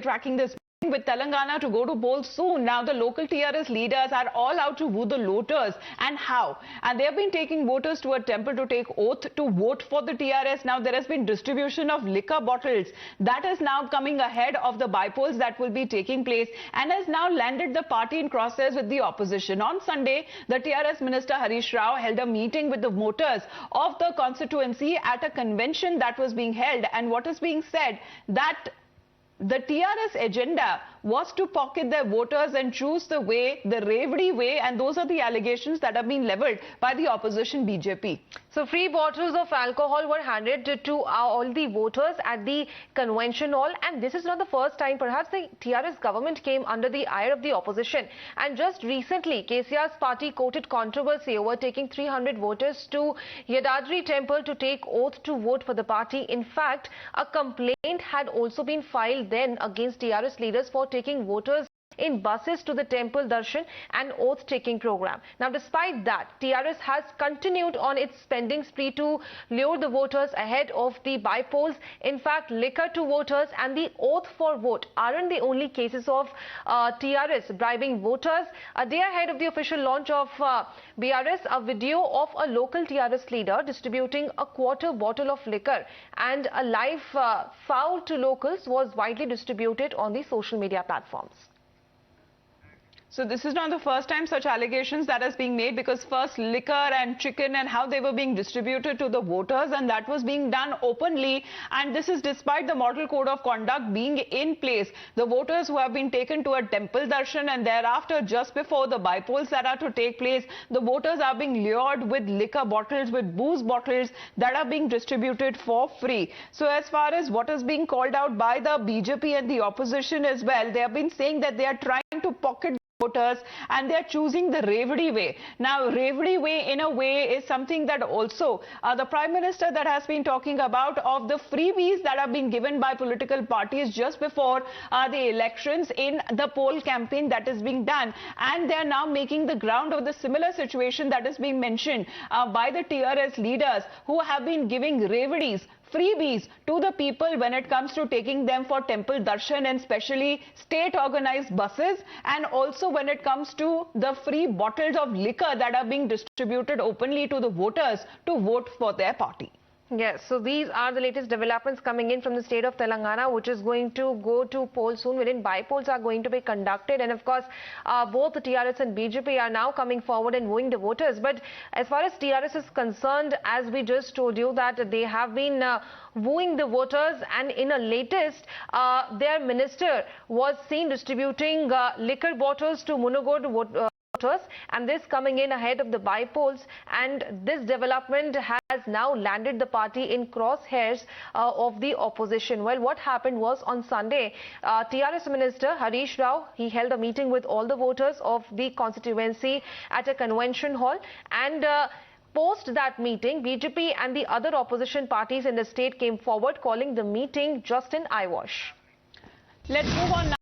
tracking this with Telangana to go to polls soon. Now the local TRS leaders are all out to woo the voters. And how? And they have been taking voters to a temple to take oath to vote for the TRS. Now there has been distribution of liquor bottles. That is now coming ahead of the bypolls that will be taking place and has now landed the party in crosshairs with the opposition. On Sunday, the TRS Minister Harish Rao held a meeting with the voters of the constituency at a convention that was being held. And what is being said that the TRS agenda was to pocket their voters and choose the way, the Reddy way, and those are the allegations that have been leveled by the opposition BJP. So free bottles of alcohol were handed to all the voters at the convention hall, and this is not the first time perhaps the TRS government came under the ire of the opposition. And just recently, KCR's party courted controversy over taking 300 voters to Yadadri temple to take oath to vote for the party. In fact, a complaint had also been filed then against TRS leaders for taking voters in buses to the temple darshan and oath-taking program. Now, despite that, TRS has continued on its spending spree to lure the voters ahead of the bypolls. In fact, liquor to voters and the oath for vote aren't the only cases of TRS bribing voters. A day ahead of the official launch of BRS, a video of a local TRS leader distributing a quarter bottle of liquor and a live fowl to locals was widely distributed on the social media platforms. So this is not the first time such allegations that is being made, because first liquor and chicken and how they were being distributed to the voters, and that was being done openly, and this is despite the model code of conduct being in place. The voters who have been taken to a temple darshan and thereafter just before the bypolls that are to take place, the voters are being lured with liquor bottles, with booze bottles that are being distributed for free. So as far as what is being called out by the BJP and the opposition as well, they have been saying that they are trying to pocket voters and they are choosing the Reddy way. Now, Reddy way in a way is something that also the Prime Minister that has been talking about of the freebies that have been given by political parties just before the elections in the poll campaign that is being done, and they are now making the ground of the similar situation that is being mentioned by the TRS leaders who have been giving Reddies, freebies to the people when it comes to taking them for temple darshan and specially state organized buses, and also when it comes to the free bottles of liquor that are being distributed openly to the voters to vote for their party. Yes, so these are the latest developments coming in from the state of Telangana, which is going to go to polls soon, wherein bypolls are going to be conducted. And of course, both the TRS and BJP are now coming forward and wooing the voters. But as far as TRS is concerned, as we just told you, that they have been wooing the voters, and in a latest, their minister was seen distributing liquor bottles to Munogodu voters, and this coming in ahead of the bypolls, and this development has now landed the party in crosshairs of the opposition. Well, what happened was on Sunday, TRS Minister Harish Rao, he held a meeting with all the voters of the constituency at a convention hall, and post that meeting, BJP and the other opposition parties in the state came forward calling the meeting just an eyewash. Let's move on now.